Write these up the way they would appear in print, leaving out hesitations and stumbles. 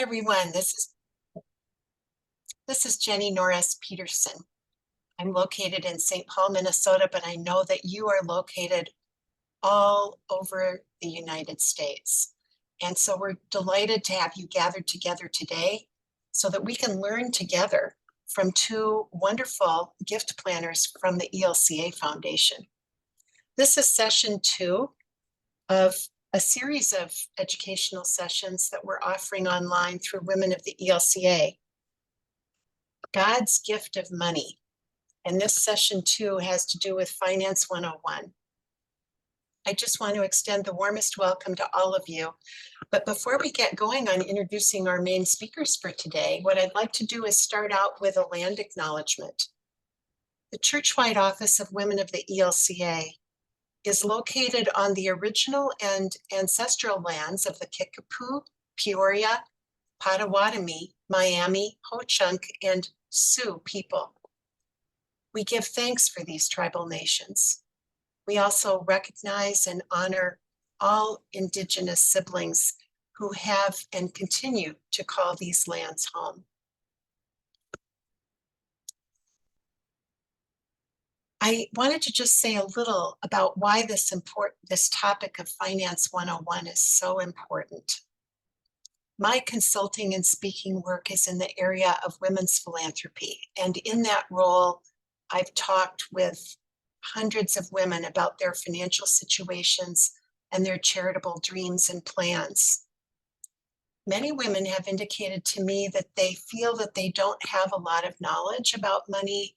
everyone. This is Jenny Norris Peterson. I'm located in St. Paul, Minnesota, but I know that you are located all over the United States. And so we're delighted to have you gathered together today so that we can learn together from two wonderful gift planners from the ELCA Foundation. This is session 2 of a series of educational sessions that we're offering online through Women of the ELCA. God's Gift of Money. And this session 2 has to do with Finance 101. I just want to extend the warmest welcome to all of you. But before we get going on introducing our main speakers for today, what I'd like to do is start out with a land acknowledgement. The church-wide office of Women of the ELCA is located on the original and ancestral lands of the Kickapoo, Peoria, Potawatomi, Miami, Ho-Chunk, and Sioux people. We give thanks for these tribal nations. We also recognize and honor all Indigenous siblings who have and continue to call these lands home. I wanted to just say a little about why this topic of Finance 101 is so important. My consulting and speaking work is in the area of women's philanthropy. And in that role, I've talked with hundreds of women about their financial situations and their charitable dreams and plans. Many women have indicated to me that they feel that they don't have a lot of knowledge about money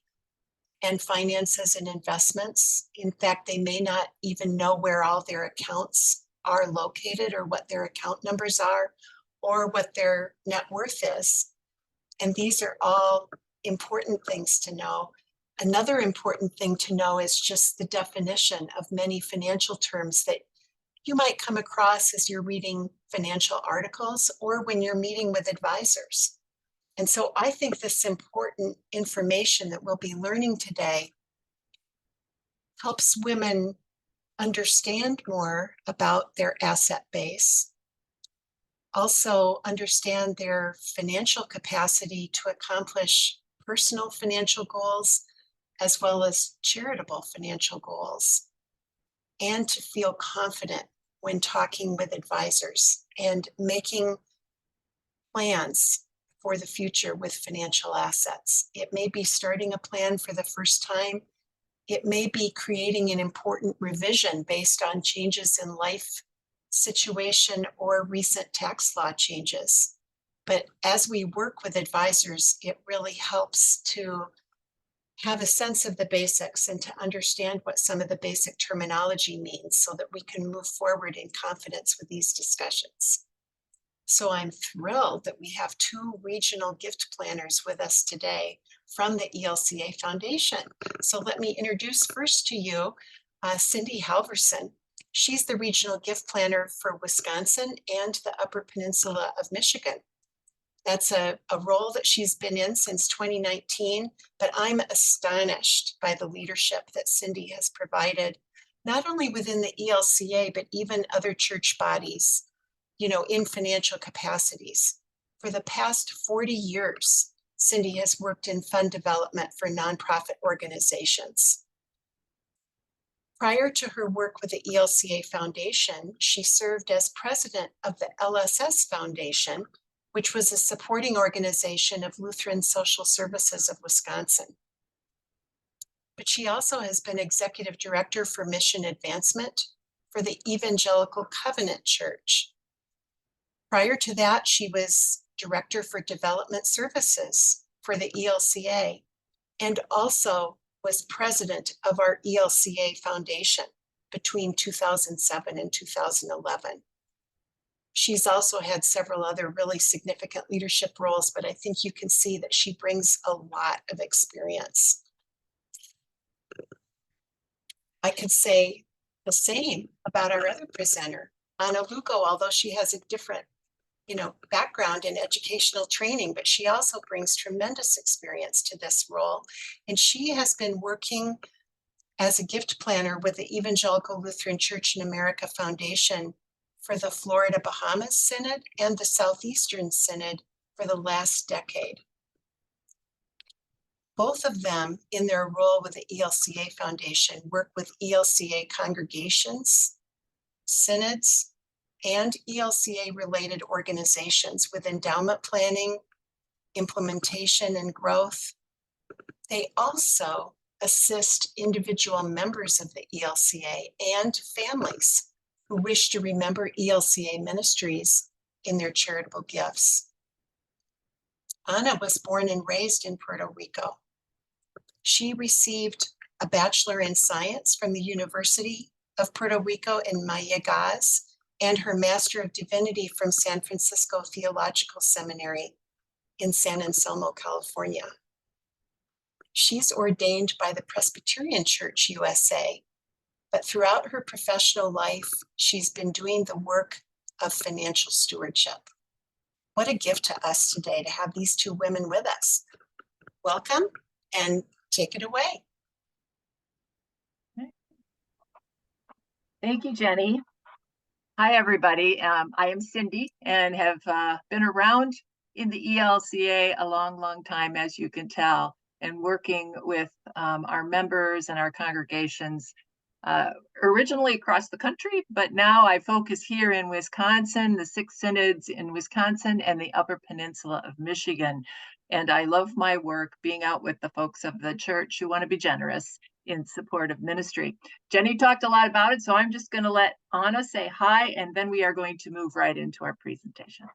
and finances and investments. In fact, they may not even know where all their accounts are located or what their account numbers are or what their net worth is. And these are all important things to know. Another important thing to know is just the definition of many financial terms that you might come across as you're reading financial articles or when you're meeting with advisors. And so I think this important information that we'll be learning today helps women understand more about their asset base, also understand their financial capacity to accomplish personal financial goals as well as charitable financial goals, and to feel confident when talking with advisors and making plans for the future with financial assets. It may be starting a plan for the first time. It may be creating an important revision based on changes in life situation or recent tax law changes. But as we work with advisors, it really helps to have a sense of the basics and to understand what some of the basic terminology means so that we can move forward in confidence with these discussions. So I'm thrilled that we have 2 regional gift planners with us today from the ELCA Foundation. So let me introduce first to you Cindy Halverson. She's the regional gift planner for Wisconsin and the Upper Peninsula of Michigan. That's a role that she's been in since 2019, but I'm astonished by the leadership that Cindy has provided, not only within the ELCA, but even other church bodies, in financial capacities. For the past 40 years, Cindy has worked in fund development for nonprofit organizations. Prior to her work with the ELCA Foundation, she served as president of the LSS Foundation, which was a supporting organization of Lutheran Social Services of Wisconsin. But she also has been executive director for mission advancement for the Evangelical Covenant Church. Prior to that, she was director for development services for the ELCA and also was president of our ELCA Foundation between 2007 and 2011. She's also had several other really significant leadership roles, but I think you can see that she brings a lot of experience. I could say the same about our other presenter, Anna Lugo, although she has a different background in educational training, but she also brings tremendous experience to this role. And she has been working as a gift planner with the Evangelical Lutheran Church in America Foundation for the Florida Bahamas Synod and the Southeastern Synod for the last decade. Both of them, in their role with the ELCA Foundation, work with ELCA congregations, synods, and ELCA-related organizations with endowment planning, implementation, and growth. They also assist individual members of the ELCA and families who wish to remember ELCA ministries in their charitable gifts. Ana was born and raised in Puerto Rico. She received a Bachelor in Science from the University of Puerto Rico in Mayagüez and her Master of Divinity from San Francisco Theological Seminary in San Anselmo, California. She's ordained by the Presbyterian Church USA, but throughout her professional life, she's been doing the work of financial stewardship. What a gift to us today to have these two women with us. Welcome, and take it away. Thank you, Jenny. Hi, everybody. I am Cindy and have been around in the ELCA a long time, as you can tell, and working with our members and our congregations originally across the country, but now I focus here in Wisconsin, the 6 synods in Wisconsin and the Upper Peninsula of Michigan. And I love my work being out with the folks of the church who want to be generous in support of ministry. Jenny talked a lot about it, so I'm just going to let Ana say hi, and then we are going to move right into our presentation.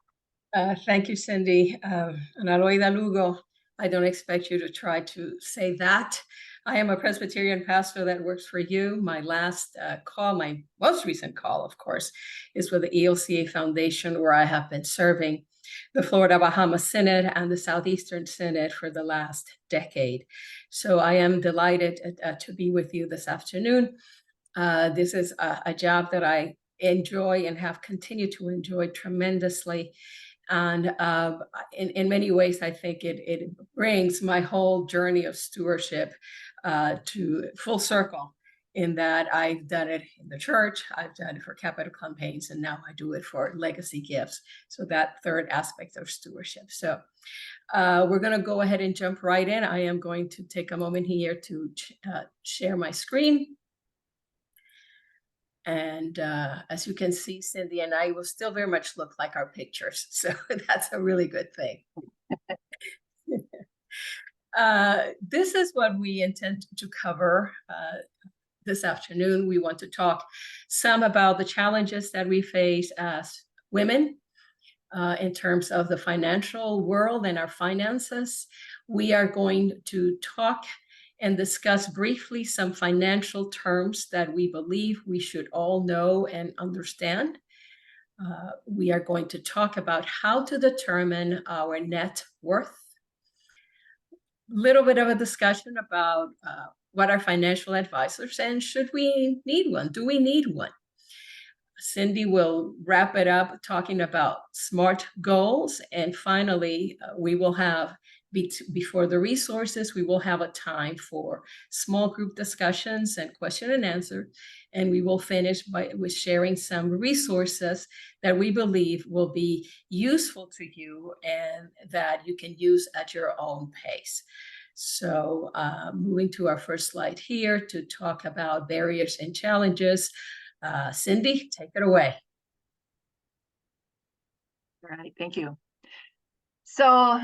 Thank you, Cindy. Analoida Lugo. I don't expect you to try to say that. I am a Presbyterian pastor that works for you. My last call, my most recent call, of course, is with the ELCA Foundation, where I have been serving the Florida Bahamas Synod and the Southeastern Synod for the last decade. So I am delighted to be with you this afternoon. This is a job that I enjoy and have continued to enjoy tremendously. And in many ways, I think it brings my whole journey of stewardship to full circle, in that I've done it in the church, I've done it for capital campaigns, and now I do it for legacy gifts. So that third aspect of stewardship. So we're going to go ahead and jump right in. I am going to take a moment here to share my screen. And as you can see, Cynthia and I will still very much look like our pictures. So that's a really good thing. This is what we intend to cover this afternoon. We want to talk some about the challenges that we face as women in terms of the financial world and our finances. We are going to talk and discuss briefly some financial terms that we believe we should all know and understand. We are going to talk about how to determine our net worth. Little bit of a discussion about what are financial advisors and should we need one? Do we need one? Cindy will wrap it up talking about SMART goals. And finally, we will have, before the resources, we will have a time for small group discussions and question and answer. And we will finish with sharing some resources that we believe will be useful to you and that you can use at your own pace. So moving to our first slide here to talk about barriers and challenges. Cindy, take it away. All right, thank you. So,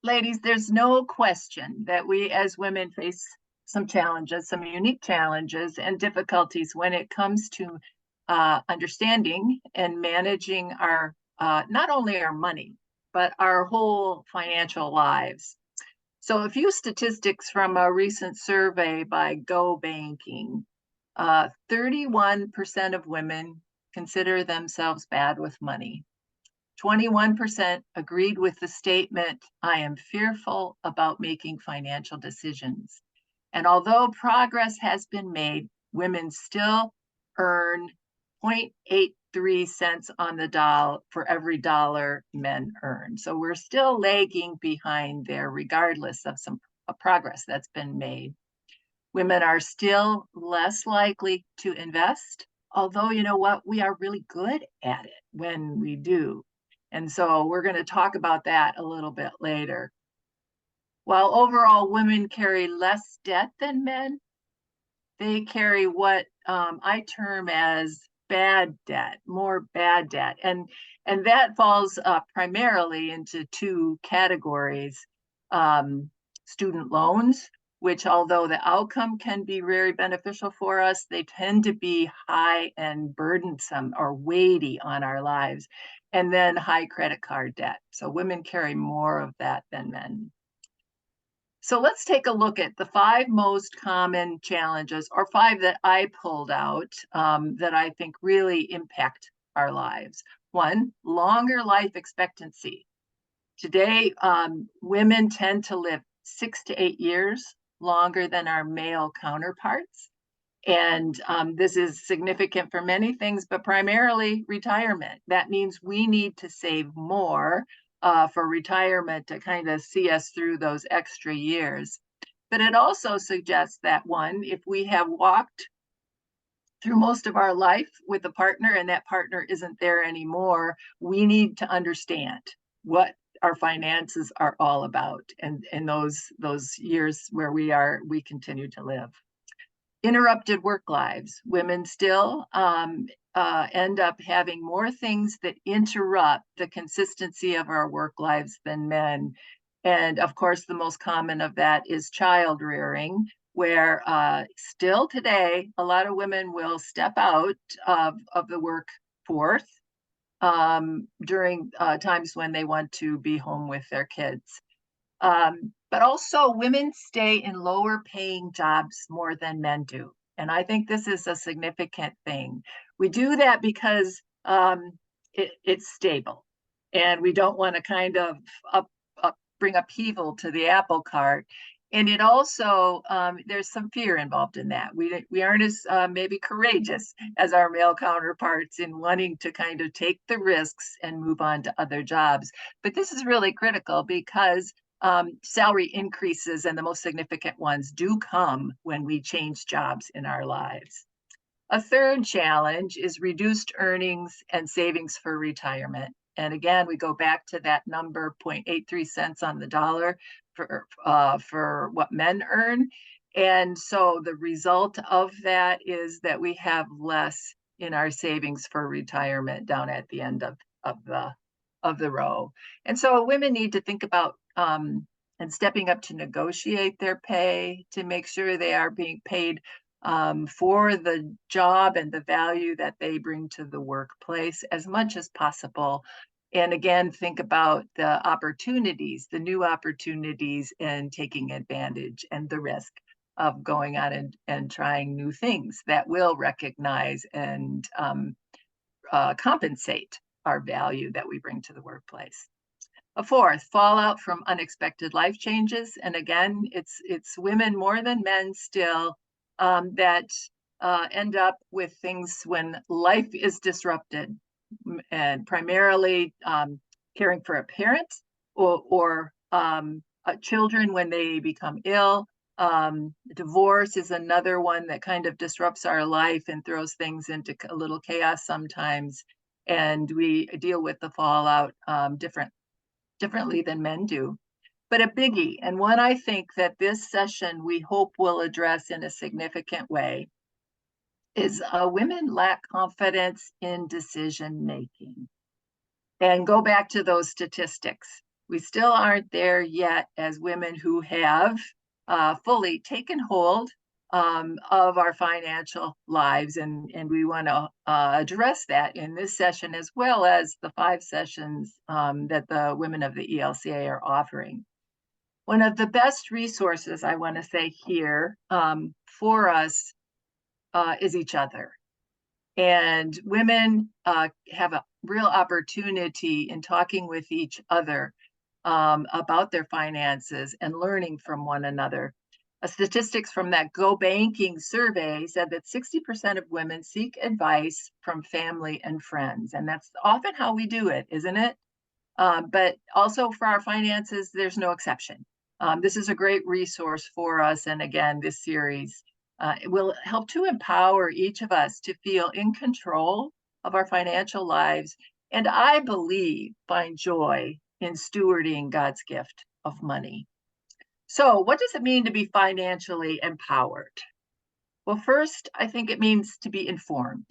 ladies, there's no question that we as women face some challenges, some unique challenges and difficulties when it comes to understanding and managing our, not only our money, but our whole financial lives. So a few statistics from a recent survey by Go Banking. 31% of women consider themselves bad with money. 21% agreed with the statement, "I am fearful about making financial decisions." And although progress has been made, women still earn 0.83 cents on the dollar for every dollar men earn. So we're still lagging behind there, regardless of some progress that's been made. Women are still less likely to invest although you know what, we are really good at it when we do. And so we're going to talk about that a little bit later. While overall women carry less debt than men, they carry what I term as bad debt, more bad debt. And that falls primarily into two categories. Student loans, which although the outcome can be very beneficial for us, they tend to be high and burdensome or weighty on our lives. And then high credit card debt. So women carry more of that than men. So let's take a look at the 5 most common challenges, or 5 that I pulled out that I think really impact our lives. 1, longer life expectancy. Today, women tend to live 6 to 8 years longer than our male counterparts. And this is significant for many things, but primarily retirement. That means we need to save more for retirement to kind of see us through those extra years. But it also suggests that, one, if we have walked through most of our life with a partner and that partner isn't there anymore, we need to understand what our finances are all about and those years where we continue to live. Interrupted work lives. Women still end up having more things that interrupt the consistency of our work lives than men. And of course, the most common of that is child rearing, where still today, a lot of women will step out of the workforce during times when they want to be home with their kids. But also women stay in lower paying jobs more than men do. And I think this is a significant thing. We do that because it's stable and we don't want to kind of bring upheaval to the apple cart. And it also, there's some fear involved in that. We aren't as maybe courageous as our male counterparts in wanting to kind of take the risks and move on to other jobs. But this is really critical because salary increases, and the most significant ones, do come when we change jobs in our lives. A third challenge is reduced earnings and savings for retirement. And again, we go back to that number, 0.83 cents on the dollar for what men earn. And so the result of that is that we have less in our savings for retirement down at the end of the row. And so women need to think about and stepping up to negotiate their pay to make sure they are being paid for the job and the value that they bring to the workplace as much as possible. And again, think about the opportunities, the new opportunities, and taking advantage and the risk of going on and trying new things that will recognize and compensate our value that we bring to the workplace. A fourth, fallout from unexpected life changes. And again, it's women more than men still that end up with things when life is disrupted, and primarily caring for a parent or children when they become ill. Divorce is another one that kind of disrupts our life and throws things into a little chaos sometimes. And we deal with the fallout differently than men do. But a biggie, and one I think that this session we hope will address in a significant way, is women lack confidence in decision making. And go back to those statistics. We still aren't there yet as women who have fully taken hold of our financial lives. And we want to address that in this session, as well as the 5 sessions that the women of the ELCA are offering. One of the best resources I want to say here for us is each other. And women have a real opportunity in talking with each other about their finances and learning from one another. Statistics from that Go Banking survey said that 60% of women seek advice from family and friends. And that's often how we do it, isn't it? But also for our finances, there's no exception. This is a great resource for us. And again, this series It will help to empower each of us to feel in control of our financial lives, and I believe find joy in stewarding God's gift of money. So what does it mean to be financially empowered? Well, first, I think it means to be informed,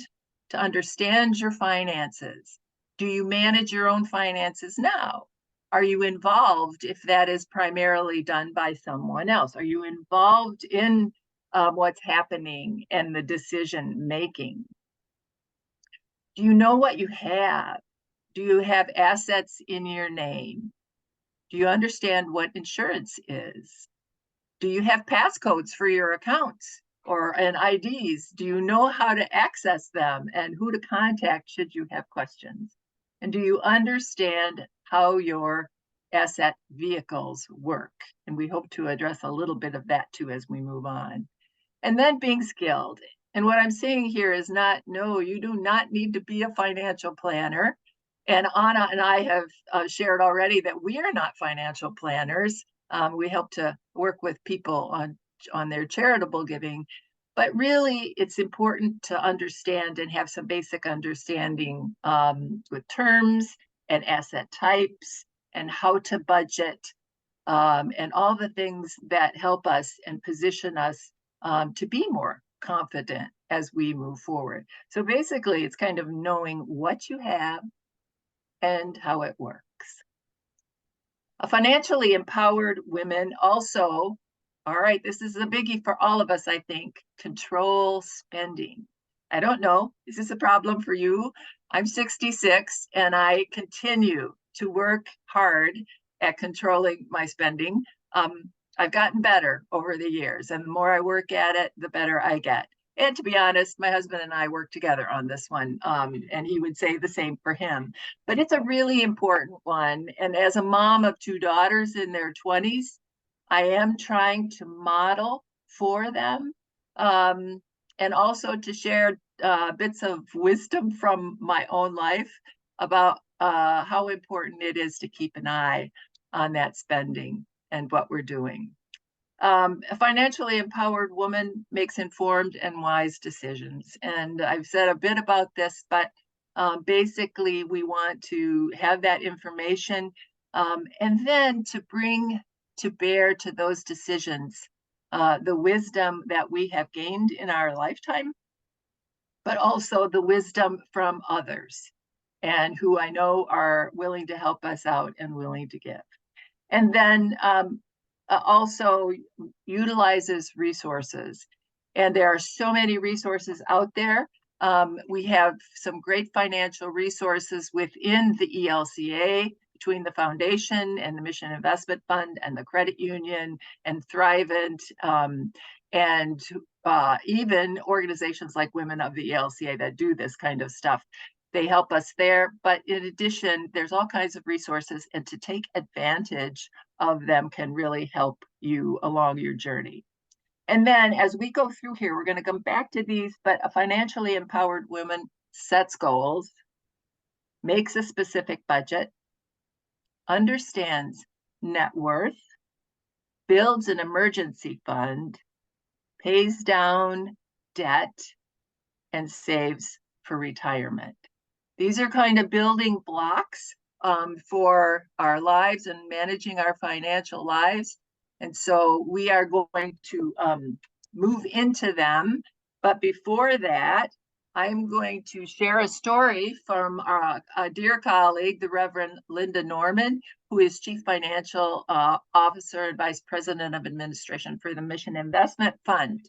to understand your finances. Do you manage your own finances now? Are you involved if that is primarily done by someone else? Are you involved in what's happening and the decision making? Do you know what you have? Do you have assets in your name? Do you understand what insurance is? Do you have passcodes for your accounts and IDs? Do you know how to access them and who to contact should you have questions? And do you understand how your asset vehicles work? And we hope to address a little bit of that too as we move on. And then being skilled. And what I'm saying here is no, you do not need to be a financial planner. And Anna and I have shared already that we are not financial planners. We help to work with people on their charitable giving, but really it's important to understand and have some basic understanding with terms and asset types and how to budget and all the things that help us and position us to be more confident as we move forward. So basically, it's kind of knowing what you have and how it works. Financially empowered women also, all right, this is a biggie for all of us, I think, control spending. I don't know, is this a problem for you? I'm 66 and I continue to work hard at controlling my spending. I've gotten better over the years, and the more I work at it, the better I get. And to be honest, my husband and I work together on this one, and he would say the same for him. But it's a really important one. And as a mom of 2 daughters in their 20s, I am trying to model for them and also to share bits of wisdom from my own life about how important it is to keep an eye on that spending and what we're doing. A financially empowered woman makes informed and wise decisions. And I've said a bit about this, but basically we want to have that information and then to bring to bear to those decisions the wisdom that we have gained in our lifetime, but also the wisdom from others and who I know are willing to help us out and willing to give. And then also utilizes resources. And there are so many resources out there. We have some great financial resources within the ELCA, between the foundation and the Mission Investment Fund and the credit union and Thrivent, and even organizations like Women of the ELCA that do this kind of stuff. They help us there, but in addition, there's all kinds of resources, and to take advantage of them can really help you along your journey. And then as we go through here, we're going to come back to these, but a financially empowered woman sets goals, makes a specific budget, understands net worth, builds an emergency fund, pays down debt, and saves for retirement. These are kind of building blocks for our lives and managing our financial lives. And so we are going to move into them. But before that, I'm going to share a story from a dear colleague, the Reverend Linda Norman, who is Chief Financial Officer and Vice President of Administration for the Mission Investment Fund.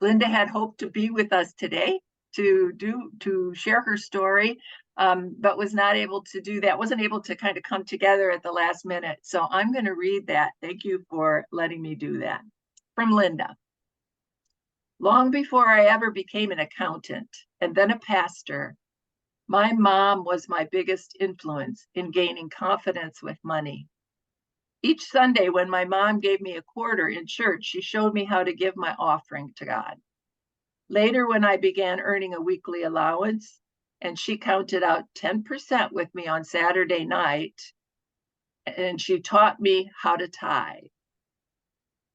Linda had hoped to be with us today to share her story, but was not able to do that, wasn't able to kind of come together at the last minute. So I'm going to read that. Thank you for letting me do that. From Linda. Long before I ever became an accountant and then a pastor, my mom was my biggest influence in gaining confidence with money. Each Sunday when my mom gave me a quarter in church, she showed me how to give my offering to God. Later, when I began earning a weekly allowance, and she counted out 10% with me on Saturday night, and she taught me how to tithe.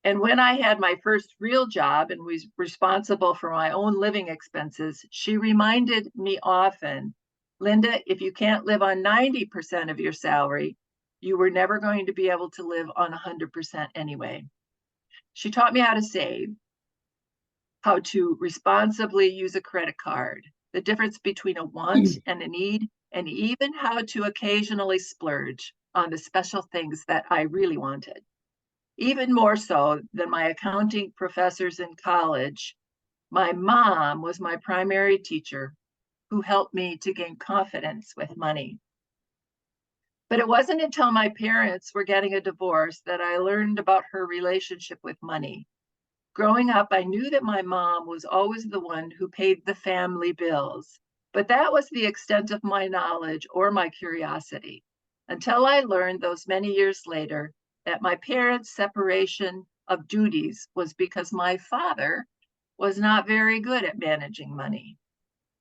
And when I had my first real job and was responsible for my own living expenses, she reminded me often, Linda, if you can't live on 90% of your salary, you were never going to be able to live on 100% anyway. She taught me how to save, how to responsibly use a credit card, the difference between a want and a need, and even how to occasionally splurge on the special things that I really wanted. Even more so than my accounting professors in college, my mom was my primary teacher who helped me to gain confidence with money. But it wasn't until my parents were getting a divorce that I learned about her relationship with money. Growing up, I knew that my mom was always the one who paid the family bills, but that was the extent of my knowledge or my curiosity, until I learned those many years later that my parents' separation of duties was because my father was not very good at managing money.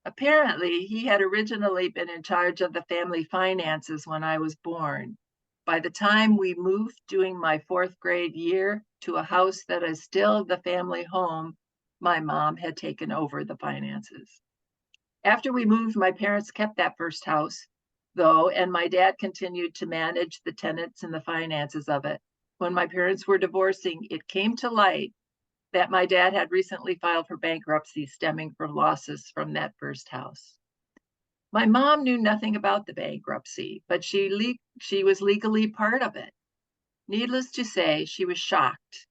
Apparently, he had originally been in charge of the family finances when I was born. By the time we moved during my 4th grade year to a house that is still the family home, my mom had taken over the finances. After we moved, my parents kept that first house, though, and my dad continued to manage the tenants and the finances of it. When my parents were divorcing, it came to light that my dad had recently filed for bankruptcy stemming from losses from that first house. My mom knew nothing about the bankruptcy, but she was legally part of it. Needless to say, she was shocked.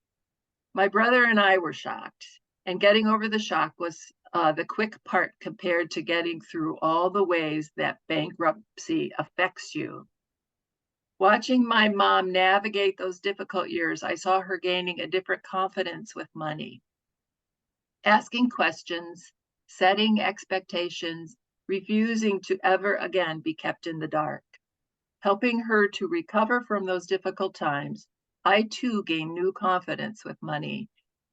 My brother and I were shocked, and getting over the shock was the quick part compared to getting through all the ways that bankruptcy affects you. Watching my mom navigate those difficult years, I saw her gaining a different confidence with money, asking questions, setting expectations, refusing to ever again be kept in the dark. Helping her to recover from those difficult times, I too gained new confidence with money.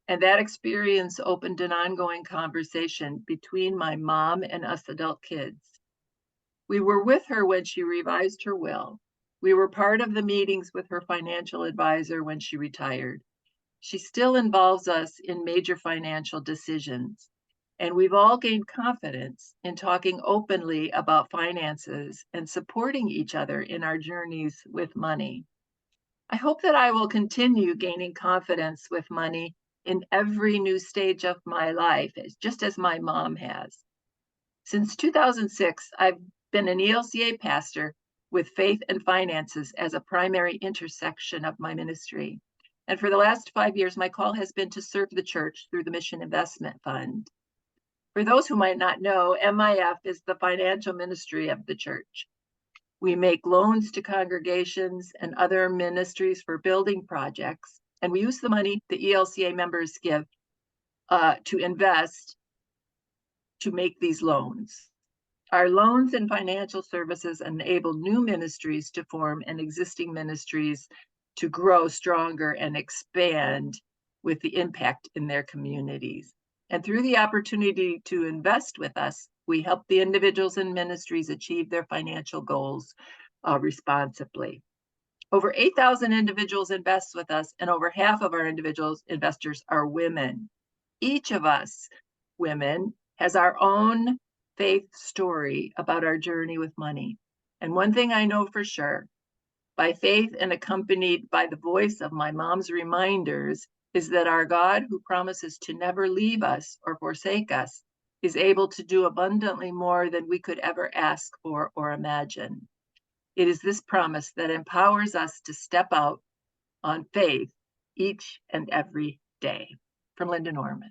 And that experience opened an ongoing conversation between my mom and us adult kids. We were with her when she revised her will. We were part of the meetings with her financial advisor when she retired. She still involves us in major financial decisions. And we've all gained confidence in talking openly about finances and supporting each other in our journeys with money. I hope that I will continue gaining confidence with money in every new stage of my life, just as my mom has. Since 2006, I've been an ELCA pastor with faith and finances as a primary intersection of my ministry. And for the last 5 years, my call has been to serve the church through the Mission Investment Fund. For those who might not know, MIF is the financial ministry of the church. We make loans to congregations and other ministries for building projects, and we use the money the ELCA members give to invest to make these loans. Our loans and financial services enable new ministries to form and existing ministries to grow stronger and expand with the impact in their communities. And through the opportunity to invest with us, we help the individuals and ministries achieve their financial goals responsibly. Over 8,000 individuals invest with us, and over half of our individuals investors are women. Each of us women has our own faith story about our journey with money. And one thing I know for sure, by faith and accompanied by the voice of my mom's reminders, is that our God, who promises to never leave us or forsake us, is able to do abundantly more than we could ever ask for or imagine. It is this promise that empowers us to step out on faith each and every day. From Linda Norman.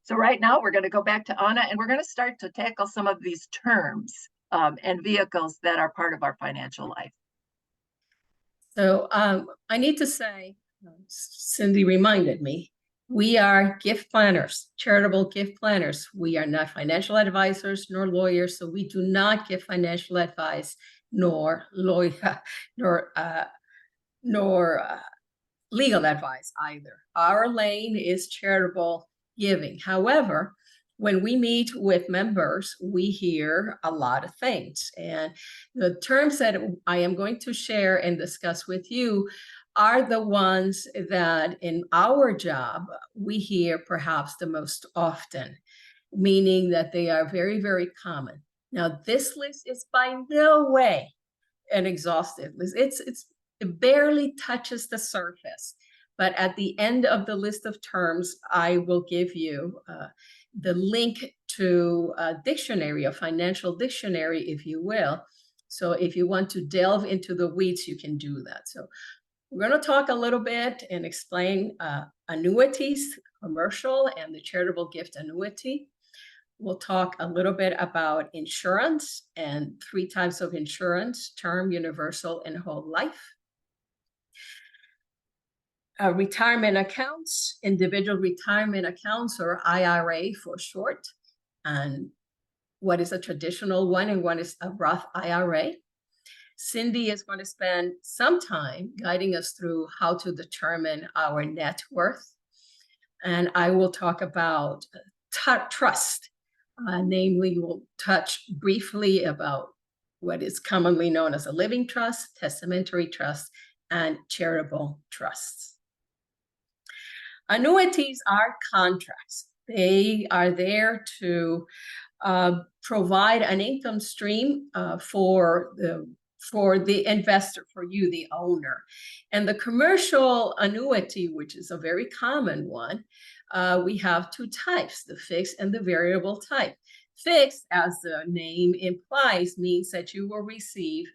So right now we're going to go back to Anna, and we're going to start to tackle some of these terms and vehicles that are part of our financial life. So I need to say, Cindy reminded me, we are gift planners, charitable gift planners. We are not financial advisors nor lawyers, so we do not give financial advice nor lawyer nor legal advice either. Our lane is charitable giving. However, when we meet with members, we hear a lot of things. And the terms that I am going to share and discuss with you are the ones that in our job we hear perhaps the most often, meaning that they are very, very common. Now, this list is by no way an exhaustive list. It barely touches the surface. But at the end of the list of terms, I will give you the link to a dictionary, a financial dictionary, if you will. So if you want to delve into the weeds, you can do that. So we're going to talk a little bit and explain annuities, commercial and the charitable gift annuity. We'll talk a little bit about insurance and 3 types of insurance: term, universal, and whole life. Retirement accounts, individual retirement accounts, or IRA for short, and what is a traditional one and what is a Roth IRA. Cindy is going to spend some time guiding us through how to determine our net worth. And I will talk about trust. Namely, we'll touch briefly about what is commonly known as a living trust, testamentary trust, and charitable trusts. Annuities are contracts. They are there to provide an income stream for the investor, for you, the owner. And the commercial annuity, which is a very common one, we have 2 types, the fixed and the variable type. Fixed, as the name implies, means that you will receive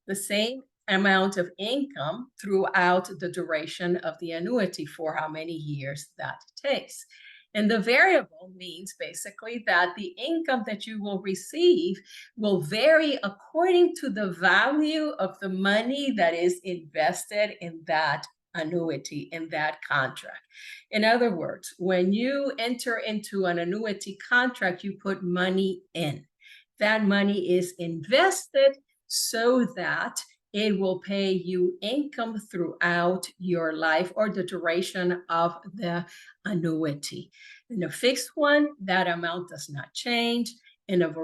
the same amount of income throughout the duration of the annuity, for how many years that takes. And the variable means basically that the income that you will receive will vary according to the value of the money that is invested in that annuity, in that contract. In other words, when you enter into an annuity contract, you put money in. That money is invested so that it will pay you income throughout your life or the duration of the annuity. In a fixed one, that amount does not change. In a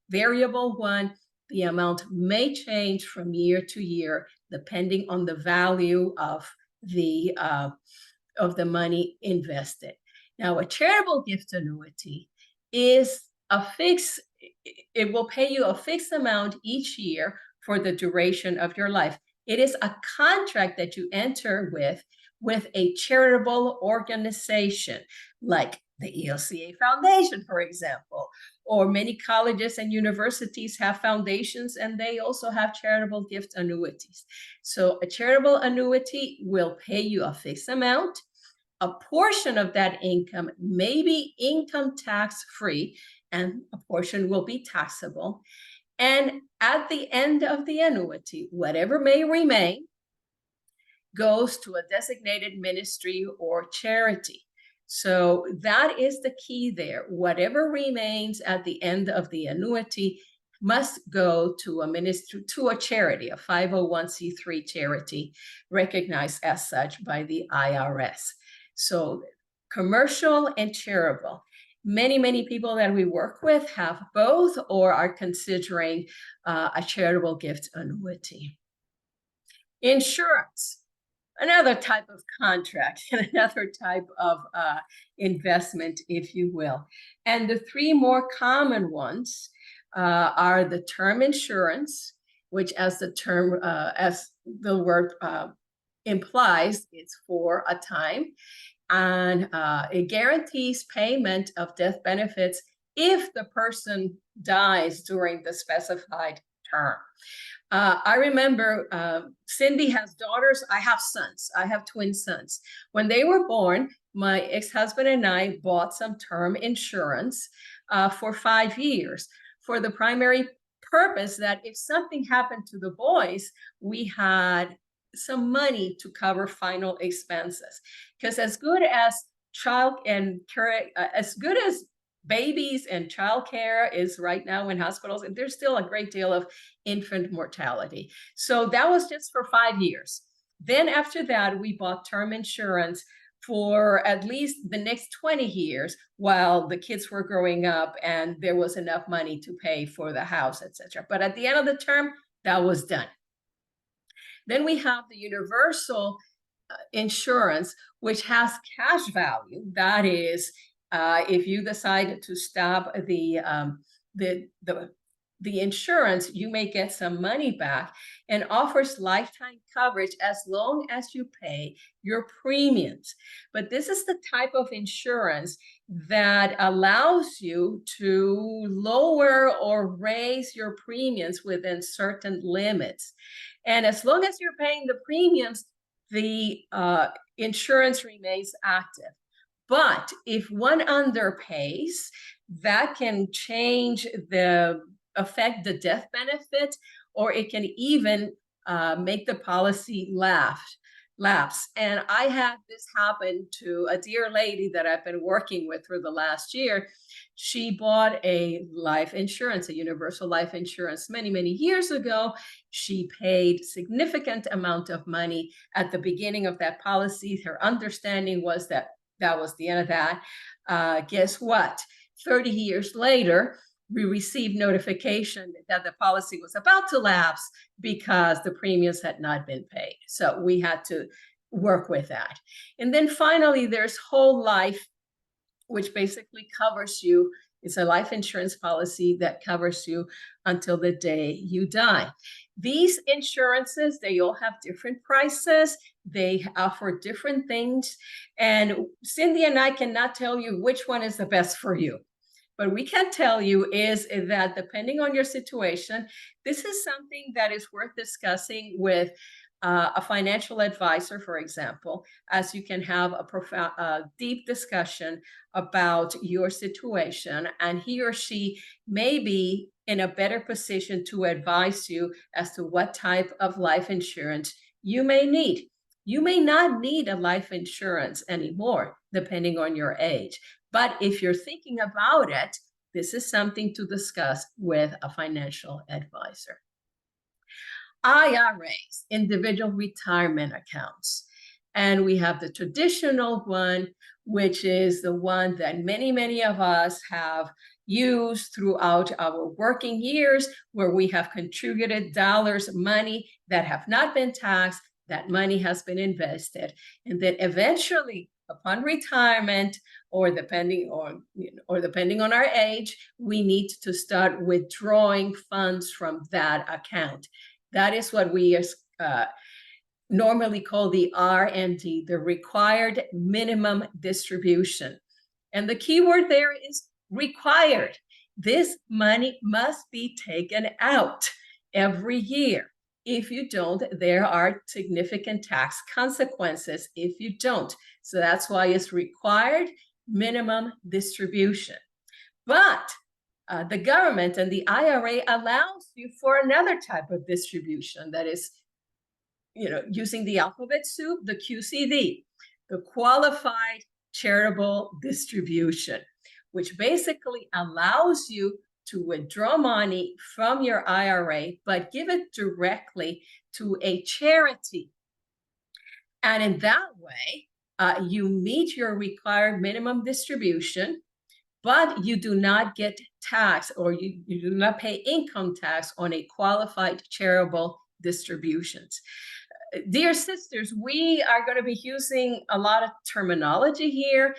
variable one, the amount may change from year to year, depending on the value of the money invested. Now, a charitable gift annuity is a fixed, it will pay you a fixed amount each year for the duration of your life. It is a contract that you enter with a charitable organization, like the ELCA Foundation, for example, or many colleges and universities have foundations, and they also have charitable gift annuities. So a charitable annuity will pay you a fixed amount. A portion of that income may be income tax-free, and a portion will be taxable. And at the end of the annuity, whatever may remain goes to a designated ministry or charity. So that is the key there. Whatever remains at the end of the annuity must go to a ministry, to a charity, a 501c3 charity recognized as such by the IRS. So commercial and charitable. Many people that we work with have both or are considering a charitable gift annuity. Insurance, another type of contract and another type of investment, if you will. And the 3 more common ones are the term insurance, which as the word implies, it's for a time. And it guarantees payment of death benefits if the person dies during the specified term. I remember Cindy has daughters. I have sons. I have twin sons. When they were born, my ex-husband and I bought some term insurance for 5 years for the primary purpose that if something happened to the boys, we had some money to cover final expenses. Because as good as babies and childcare is right now in hospitals, and there's still a great deal of infant mortality. So that was just for 5 years. Then after that, we bought term insurance for at least the next 20 years while the kids were growing up and there was enough money to pay for the house, etc. But at the end of the term, that was done. Then we have the universal insurance, which has cash value. That is, if you decide to stop the insurance, you may get some money back, and offers lifetime coverage as long as you pay your premiums. But this is the type of insurance that allows you to lower or raise your premiums within certain limits. And as long as you're paying the premiums, the insurance remains active. But if one underpays, that can affect the death benefit, or it can even make the policy lapse. And I had this happen to a dear lady that I've been working with for the last year. She bought a life insurance, a universal life insurance, many, many years ago. She paid significant amount of money at the beginning of that policy. Her understanding was that that was the end of that. Guess what? 30 years later, we received notification that the policy was about to lapse because the premiums had not been paid. So we had to work with that. And then finally, there's whole life, which basically covers you. It's a life insurance policy that covers you until the day you die. These insurances, they all have different prices. They offer different things. And Cindy and I cannot tell you which one is the best for you. But we can tell you is that depending on your situation, this is something that is worth discussing with a financial advisor, for example, as you can have a deep discussion about your situation, and he or she may be in a better position to advise you as to what type of life insurance you may need. You may not need a life insurance anymore, depending on your age. But if you're thinking about it, this is something to discuss with a financial advisor. IRAs, individual retirement accounts. And we have the traditional one, which is the one that many, many of us have used throughout our working years, where we have contributed dollars, money that have not been taxed. That money has been invested. And then eventually, upon retirement, or depending on our age, we need to start withdrawing funds from that account. That is what we normally call the RMD, the required minimum distribution. And the key word there is required. This money must be taken out every year. If you don't, there are significant tax consequences if you don't. So that's why it's required minimum distribution. But the government and the IRA allows you for another type of distribution that is, using the alphabet soup, the QCD, the qualified charitable distribution, which basically allows you to withdraw money from your IRA, but give it directly to a charity. And in that way, you meet your required minimum distribution, but you do not get taxed, or you do not pay income tax on a qualified charitable distributions. Dear sisters, we are going to be using a lot of terminology here.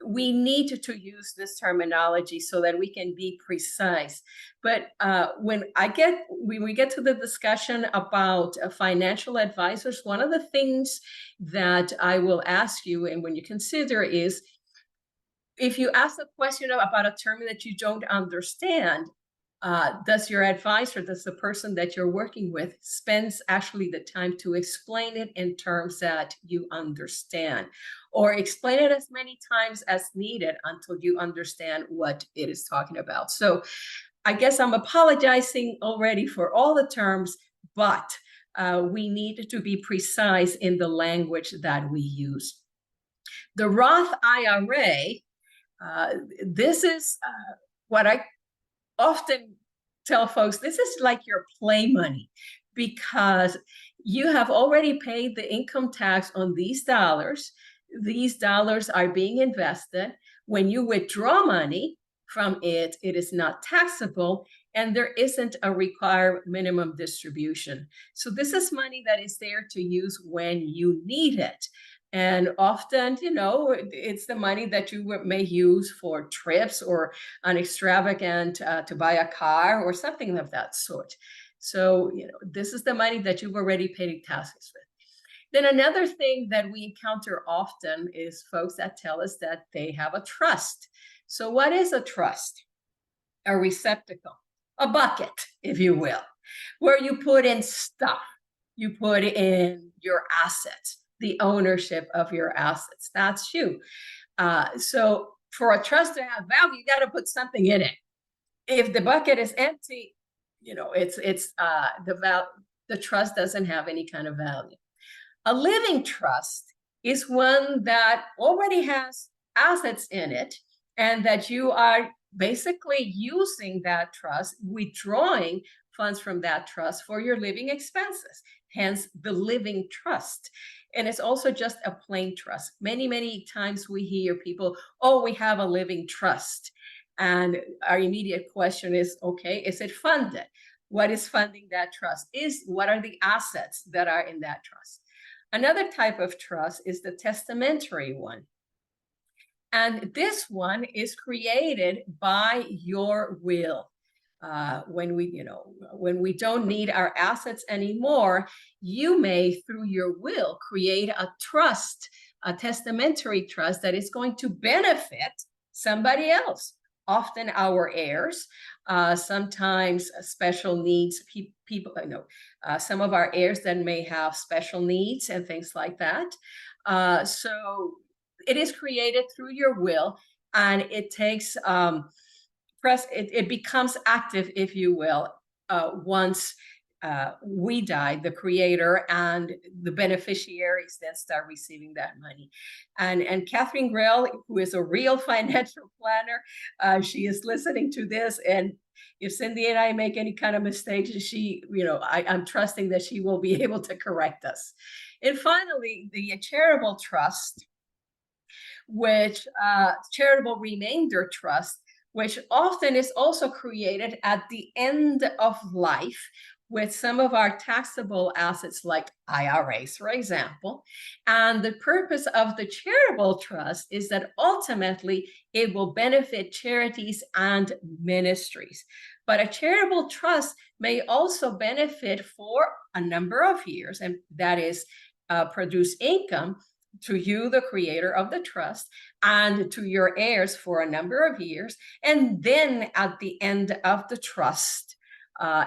We need to use this terminology so that we can be precise. But when we get to the discussion about financial advisors, one of the things that I will ask you, and when you consider, is if you ask a question about a term that you don't understand, does your advisor, does the person that you're working with, spends actually the time to explain it in terms that you understand, or explain it as many times as needed until you understand what it is talking about? So I guess I'm apologizing already for all the terms, but we need to be precise in the language that we use. The Roth IRA, this is what I often tell folks, this is like your play money, because you have already paid the income tax on these dollars. these dollars are being invested. When you withdraw money from it, it is not taxable, and there isn't a required minimum distribution. So this is money that is there to use when you need it. And often, you know, it's the money that you may use for trips or an extravagant to buy a car or something of that sort. So, you know, this is the money that you've already paid taxes with. Then another thing that we encounter often is folks that tell us that they have a trust. So what is a trust? A receptacle, a bucket, if you will, where you put in stuff. You put in your assets, the ownership of your assets. That's you. So for a trust to have value, you got to put something in it. If the bucket is empty, you know, the trust doesn't have any kind of value. A living trust is one that already has assets in it, and that you are basically using that trust, withdrawing funds from that trust for your living expenses, hence the living trust. And it's also just a plain trust. Many, many times we hear people, oh, we have a living trust. And our immediate question is, okay, is it funded? What is funding that trust? What are the assets that are in that trust? Another type of trust is the testamentary one. And this one is created by your will. When we don't need our assets anymore, you may, through your will, create a trust, a testamentary trust that is going to benefit somebody else, often our heirs, sometimes special needs people, some of our heirs that may have special needs and things like that. So it is created through your will, and it takes it becomes active, if you will, once we die, the creator, and the beneficiaries then start receiving that money. And Catherine Grell, who is a real financial planner, she is listening to this, and if Cindy and I make any kind of mistakes, I'm trusting that she will be able to correct us. And finally, the charitable trust, which charitable remainder trust, which often is also created at the end of life with some of our taxable assets like IRAs, for example. And the purpose of the charitable trust is that ultimately it will benefit charities and ministries. But a charitable trust may also benefit for a number of years, and that is produce income to you, the creator of the trust, and to your heirs for a number of years. And then at the end of the trust,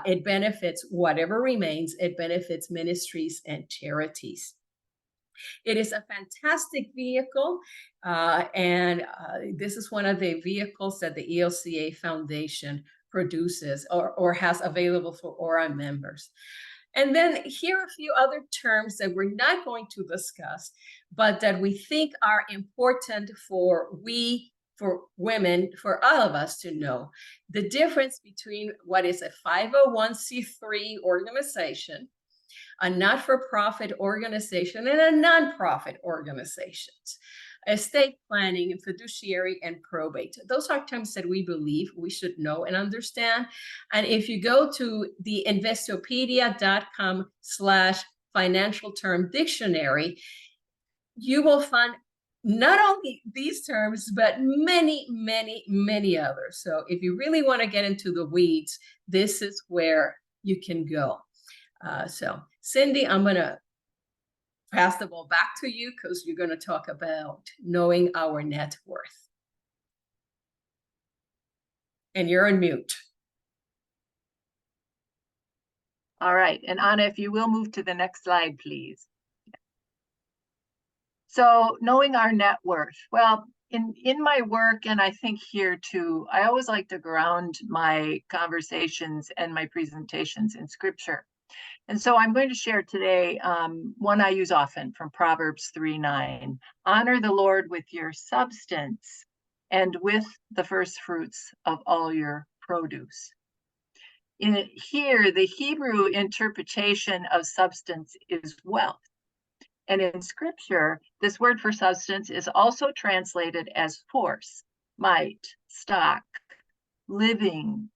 it benefits whatever remains. It benefits ministries and charities. It is a fantastic vehicle, and this is one of the vehicles that the ELCA Foundation produces or has available for ORA members. And then here are a few other terms that we're not going to discuss, but that we think are important for women, for all of us to know. The difference between what is a 501c3 organization, a not-for-profit organization, and a nonprofit organization. Estate planning and fiduciary and probate. Those are terms that we believe we should know and understand. And if you go to the investopedia.com/financial term dictionary, you will find not only these terms, but many, many, many others. So if you really want to get into the weeds, this is where you can go. So Cindy, I'm going to pass the ball back to you because you're going to talk about knowing our net worth. And you're on mute. All right. And Anna, if you will move to the next slide, please. So knowing our net worth. Well, in my work, and I think here too, I always like to ground my conversations and my presentations in scripture. And so I'm going to share today one I use often from Proverbs 3:9. Honor the Lord with your substance and with the first fruits of all your produce. Here, the Hebrew interpretation of substance is wealth. And in scripture, this word for substance is also translated as force, might, stock, living,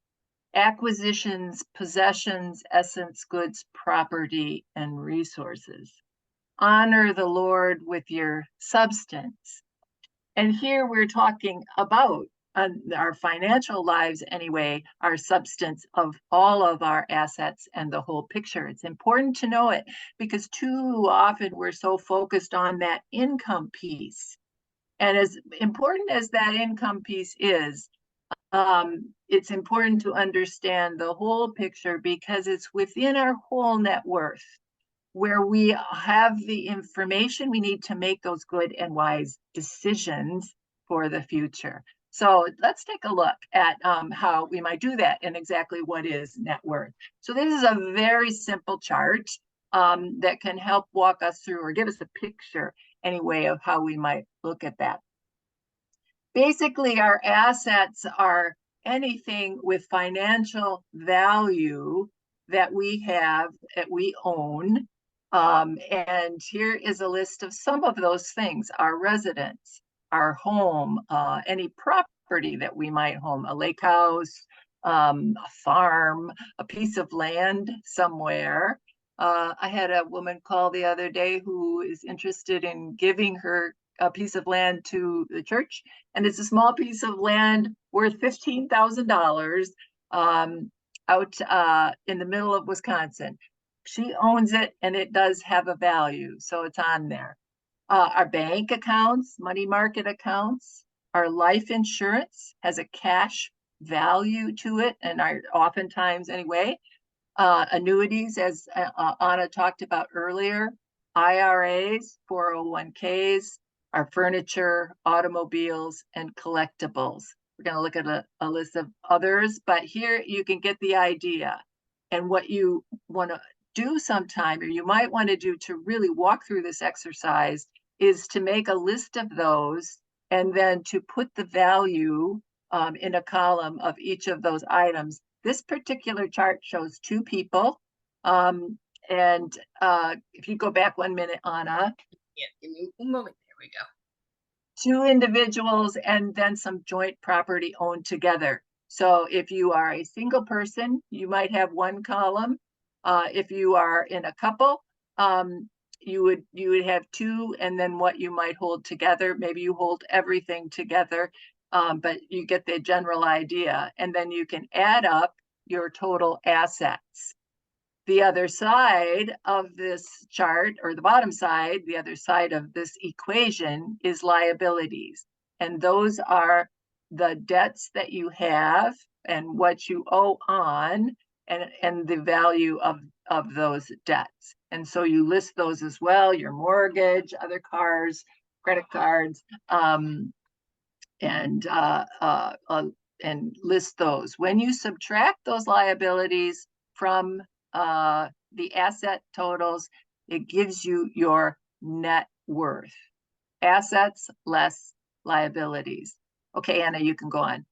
acquisitions, possessions, essence, goods, property, and resources. Honor the Lord with your substance. And here we're talking about our financial lives anyway, our substance of all of our assets and the whole picture. It's important to know it because too often we're so focused on that income piece. And as important as that income piece is, it's important to understand the whole picture because it's within our whole net worth where we have the information we need to make those good and wise decisions for the future. So let's take a look at how we might do that and exactly what is net worth. So this is a very simple chart that can help walk us through or give us a picture anyway of how we might look at that. Basically, our assets are anything with financial value that we have, that we own. And here is a list of some of those things: our residence, our home, any property that we might own, a lake house, a farm, a piece of land somewhere. I had a woman call the other day who is interested in giving her a piece of land to the church, and it's a small piece of land worth $15,000 out in the middle of Wisconsin. She owns it, and it does have a value, so it's on there. Our bank accounts, money market accounts, our life insurance has a cash value to it, and are oftentimes anyway. Annuities, as Anna talked about earlier, IRAs, 401ks, our furniture, automobiles, and collectibles. We're going to look at a list of others, but here you can get the idea. And what you want to do sometime, or you might want to do to really walk through this exercise, is to make a list of those and then to put the value in a column of each of those items. This particular chart shows two people. And if you go back 1 minute, Anna. Yeah, give me a moment. There we go. Two individuals and then some joint property owned together. So if you are a single person, you might have one column. If you are in a couple, you would have two, and then what you might hold together. Maybe you hold everything together, but you get the general idea. And then you can add up your total assets. The other side of this chart, or the bottom side, the other side of this equation is liabilities. And those are the debts that you have and what you owe on, and the value of those debts. And so you list those as well: your mortgage, other cars, credit cards, and list those. When you subtract those liabilities from the asset totals, it gives you your net worth. Assets less liabilities. Okay, Anna, you can go on.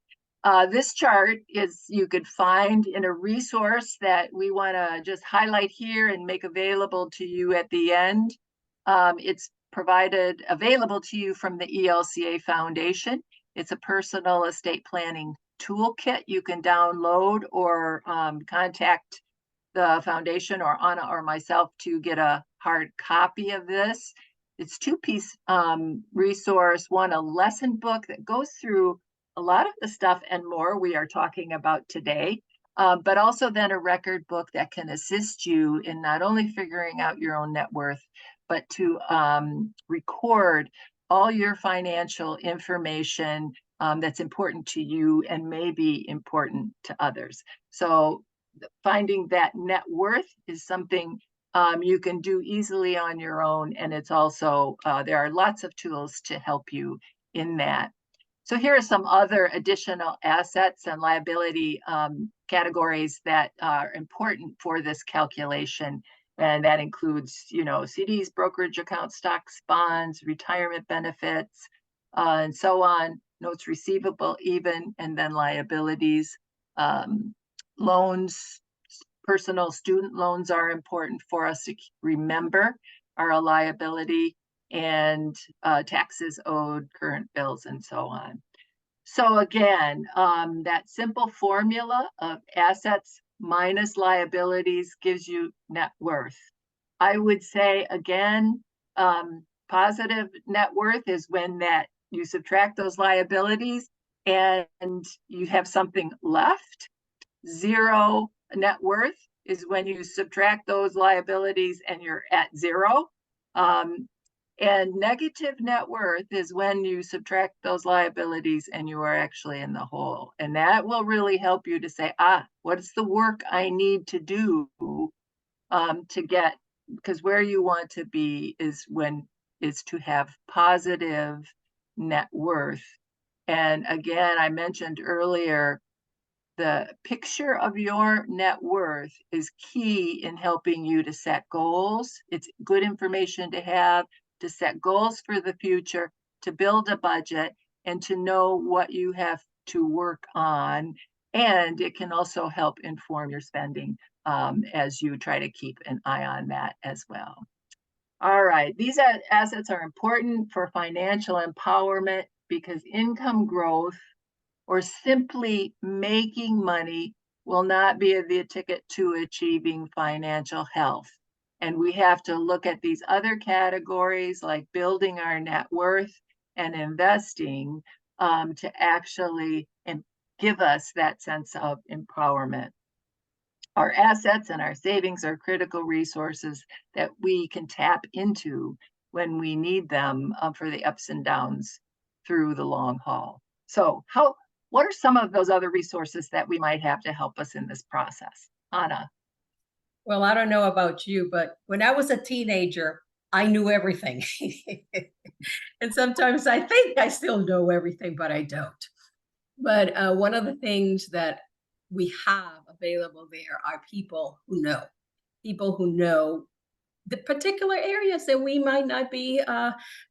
This chart you could find in a resource that we want to just highlight here and make available to you at the end. It's available to you from the ELCA Foundation. It's a personal estate planning toolkit you can download or contact the foundation or Anna or myself to get a hard copy of this. It's two-piece resource, one, a lesson book that goes through a lot of the stuff and more we are talking about today, but also then a record book that can assist you in not only figuring out your own net worth, but to record all your financial information that's important to you and may be important to others. So finding that net worth is something you can do easily on your own. And it's also, there are lots of tools to help you in that. So here are some other additional assets and liability categories that are important for this calculation. And that includes, CDs, brokerage accounts, stocks, bonds, retirement benefits, and so on, notes receivable even, and then liabilities. Loans, personal student loans are important for us to remember. are a liability, and taxes owed, current bills, and so on. So again, that simple formula of assets minus liabilities gives you net worth. I would say again, positive net worth is when that you subtract those liabilities and you have something left. Zero net worth is when you subtract those liabilities and you're at zero. And negative net worth is when you subtract those liabilities and you are actually in the hole. And that will really help you to say, what is the work I need to do to get, because where you want to be is to have positive net worth. And again, I mentioned earlier, the picture of your net worth is key in helping you to set goals. It's good information to have to set goals for the future, to build a budget, and to know what you have to work on. And it can also help inform your spending as you try to keep an eye on that as well. All right, these assets are important for financial empowerment because income growth or simply making money will not be the ticket to achieving financial health. And we have to look at these other categories like building our net worth and investing to actually give us that sense of empowerment. Our assets and our savings are critical resources that we can tap into when we need them for the ups and downs through the long haul. So what are some of those other resources that we might have to help us in this process? Anna. Well, I don't know about you, but when I was a teenager, I knew everything. And sometimes I think I still know everything, but I don't. But one of the things that we have available there are people who know the particular areas that we might not be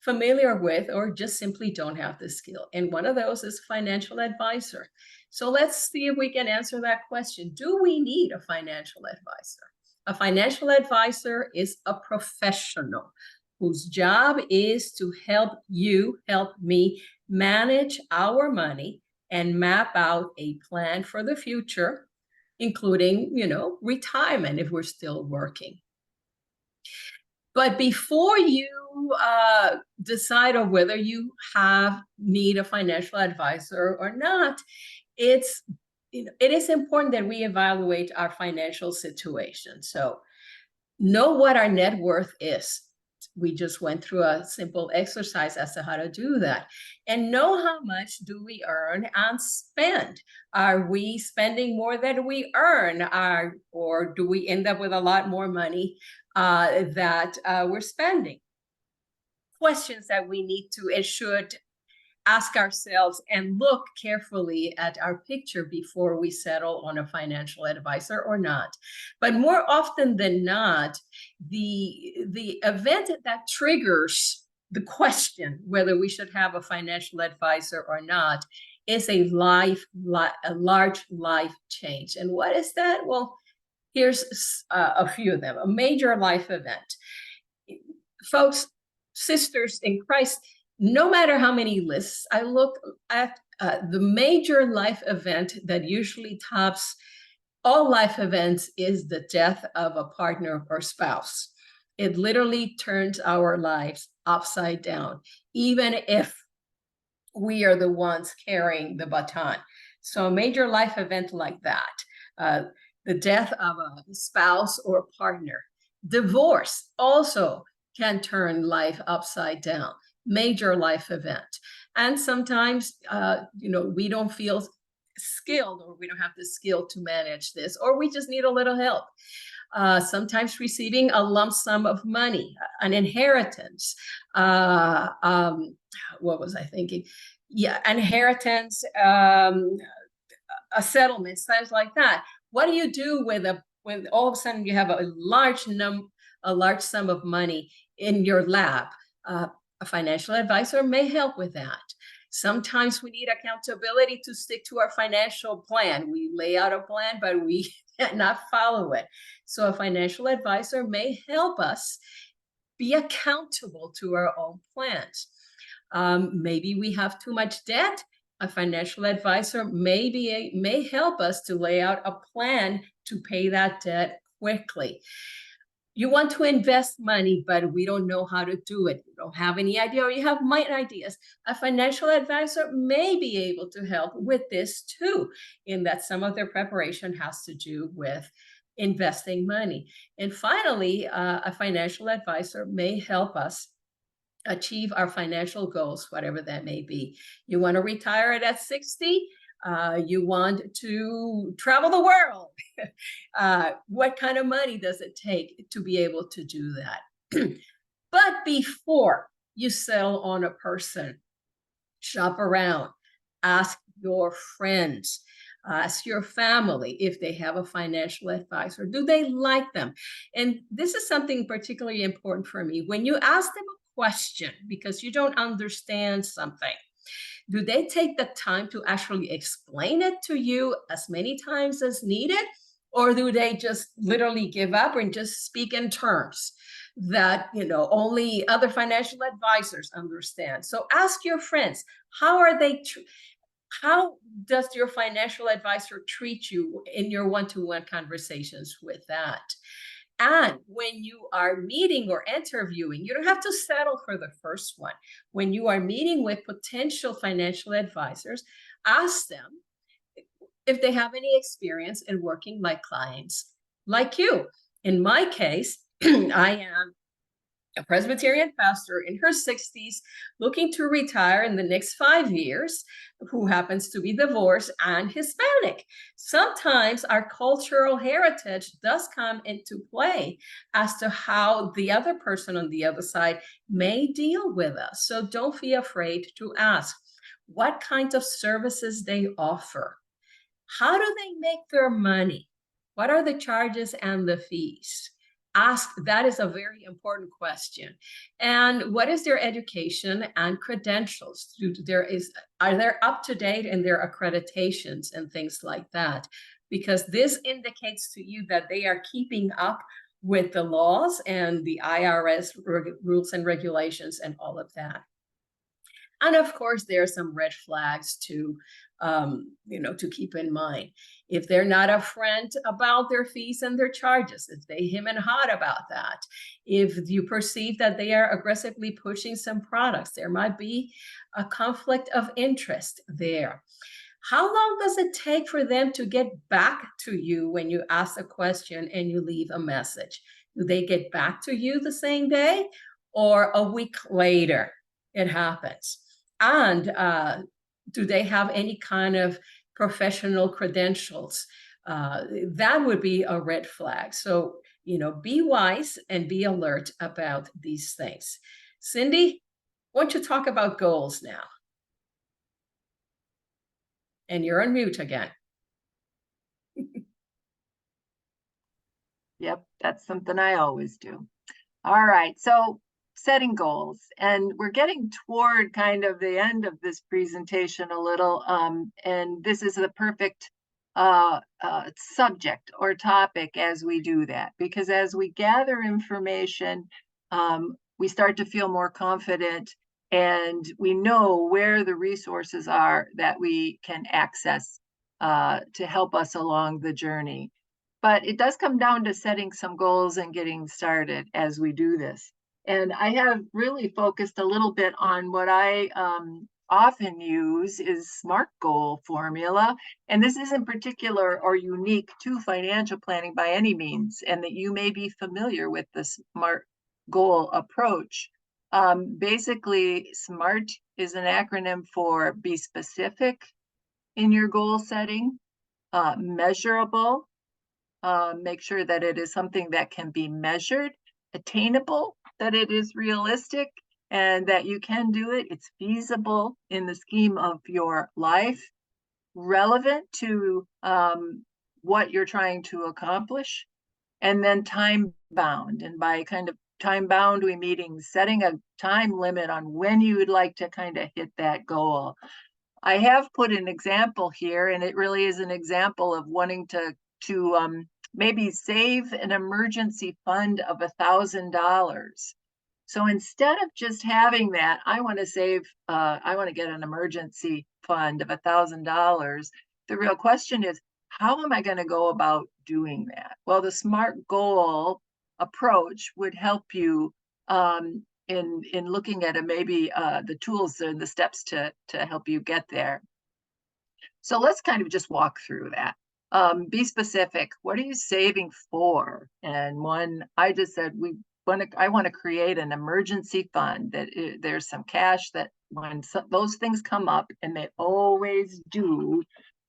familiar with or just simply don't have the skill. And one of those is financial advisor. So let's see if we can answer that question. Do we need a financial advisor? A financial advisor is a professional whose job is to help me manage our money and map out a plan for the future, including, retirement if we're still working. But before you decide on whether you need a financial advisor or not, it is important that we evaluate our financial situation. So know what our net worth is. We just went through a simple exercise as to how to do that. And know how much do we earn and spend. Are we spending more than we earn? Or do we end up with a lot more money that we're spending? Questions that we need to and should ask ourselves and look carefully at our picture before we settle on a financial advisor or not. But more often than not, the event that triggers the question whether we should have a financial advisor or not is a large life change. And what is that? Well, here's a few of them. A major life event. Folks, sisters in Christ, no matter how many lists I look at, the major life event that usually tops all life events is the death of a partner or spouse. It literally turns our lives upside down, even if we are the ones carrying the baton. So a major life event like that, the death of a spouse or partner. Divorce also can turn life upside down. Major life event. And sometimes, we don't feel skilled or we don't have the skill to manage this, or we just need a little help. Sometimes receiving a lump sum of money, an inheritance. What was I thinking? Yeah, inheritance, a settlement, things like that. What do you do when all of a sudden you have a large sum of money in your lap? A financial advisor may help with that. Sometimes we need accountability to stick to our financial plan. We lay out a plan, but we cannot follow it. So a financial advisor may help us be accountable to our own plans. Maybe we have too much debt. A financial advisor may help us to lay out a plan to pay that debt quickly. You want to invest money, but we don't know how to do it. You don't have any idea, or you have ideas. A financial advisor may be able to help with this too, in that some of their preparation has to do with investing money. And finally, a financial advisor may help us achieve our financial goals, whatever that may be. You want to retire at 60? You want to travel the world. What kind of money does it take to be able to do that? But before you settle on a person, shop around, ask your friends, ask your family if they have a financial advisor. Do they like them? And this is something particularly important for me. When you ask them a question because you don't understand something, do they take the time to actually explain it to you as many times as needed? Or do they just literally give up and just speak in terms that, only other financial advisors understand? So ask your friends, how does your financial advisor treat you in your one-to-one conversations with that? And when you are meeting or interviewing, you don't have to settle for the first one. When you are meeting with potential financial advisors, ask them if they have any experience in working like clients like you. In my case, I am a Presbyterian pastor in her 60s, looking to retire in the next 5 years, who happens to be divorced and Hispanic. Sometimes our cultural heritage does come into play as to how the other person on the other side may deal with us. So don't be afraid to ask what kinds of services they offer. How do they make their money? What are the charges and the fees? Ask, that is a very important question. And what is their education and credentials? Are they up to date in their accreditations and things like that? Because this indicates to you that they are keeping up with the laws and the IRS rules and regulations and all of that. And of course, there are some red flags to keep in mind. If they're not upfront about their fees and their charges, if they hem and haw about that, if you perceive that they are aggressively pushing some products, there might be a conflict of interest there. How long does it take for them to get back to you when you ask a question and you leave a message? Do they get back to you the same day or a week later? It happens. And do they have any kind of professional credentials? That would be a red flag. So, be wise and be alert about these things. Cindy, why don't you talk about goals now? And you're on mute again. Yep, that's something I always do. All right, so setting goals, and we're getting toward kind of the end of this presentation a little, and this is the perfect subject or topic as we do that, because as we gather information, we start to feel more confident and we know where the resources are that we can access to help us along the journey. But it does come down to setting some goals and getting started as we do this. And I have really focused a little bit on what I often use is SMART goal formula. And this isn't particular or unique to financial planning by any means, and that you may be familiar with the SMART goal approach. Basically, SMART is an acronym for be specific in your goal setting, measurable, make sure that it is something that can be measured, attainable, that it is realistic, and that you can do it. It's feasible in the scheme of your life, relevant to what you're trying to accomplish, and then time bound. And by kind of time bound, we meaning setting a time limit on when you would like to kind of hit that goal. I have put an example here, and it really is an example of wanting to maybe save an emergency fund of $1,000. So instead of just having that, I want to save, I want to get an emergency fund of $1,000. The real question is, how am I going to go about doing that? Well, the SMART goal approach would help you in looking at maybe the tools and the steps to help you get there. So let's kind of just walk through that. Be specific. What are you saving for? And one, I just said I want to create an emergency fund that there's some cash that when those things come up, and they always do,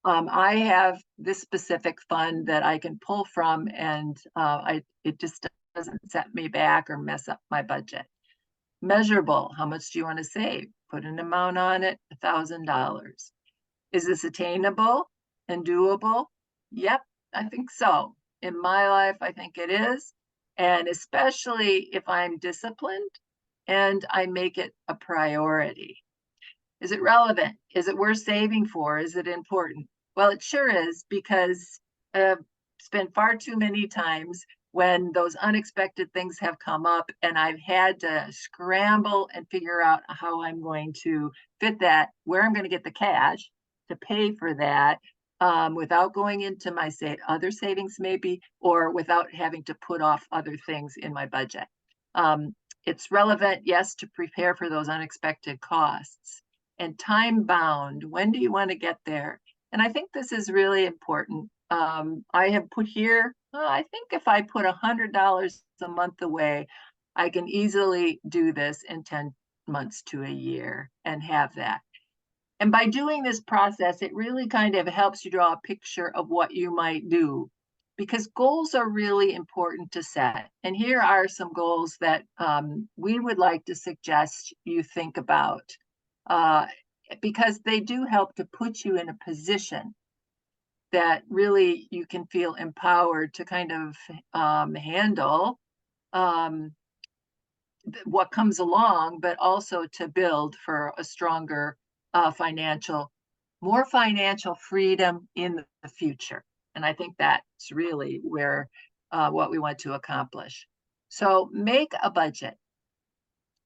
I have this specific fund that I can pull from, and it just doesn't set me back or mess up my budget. Measurable. How much do you want to save? Put an amount on it, $1,000. Is this attainable and doable? Yep, I think so. In my life, I think it is. And especially if I'm disciplined and I make it a priority. Is it relevant? Is it worth saving for? Is it important? Well, it sure is, because I've spent far too many times when those unexpected things have come up and I've had to scramble and figure out how I'm going to fit that, where I'm going to get the cash to pay for that, without going into my other savings maybe, or without having to put off other things in my budget. It's relevant, yes, to prepare for those unexpected costs. And time bound, when do you want to get there? And I think this is really important. I have put here, I think if I put $100 a month away, I can easily do this in 10 months to a year and have that. And by doing this process, it really kind of helps you draw a picture of what you might do, because goals are really important to set. And here are some goals that we would like to suggest you think about, because they do help to put you in a position that really you can feel empowered to kind of handle what comes along, but also to build for a stronger more financial freedom in the future. And I think that's really where what we want to accomplish. So make a budget.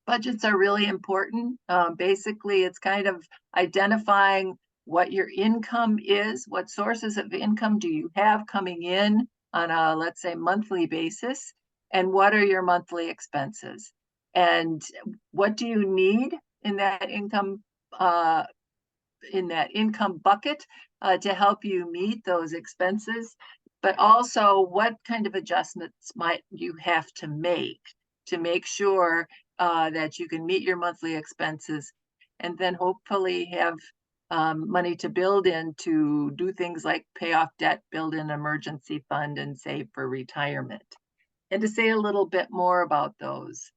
Budgets are really important. Basically, it's kind of identifying what your income is, what sources of income do you have coming in on a, let's say, monthly basis, and what are your monthly expenses, and what do you need in that income bucket to help you meet those expenses, but also what kind of adjustments might you have to make sure that you can meet your monthly expenses, and then hopefully have money to build in to do things like pay off debt, build an emergency fund, and save for retirement. And to say a little bit more about those.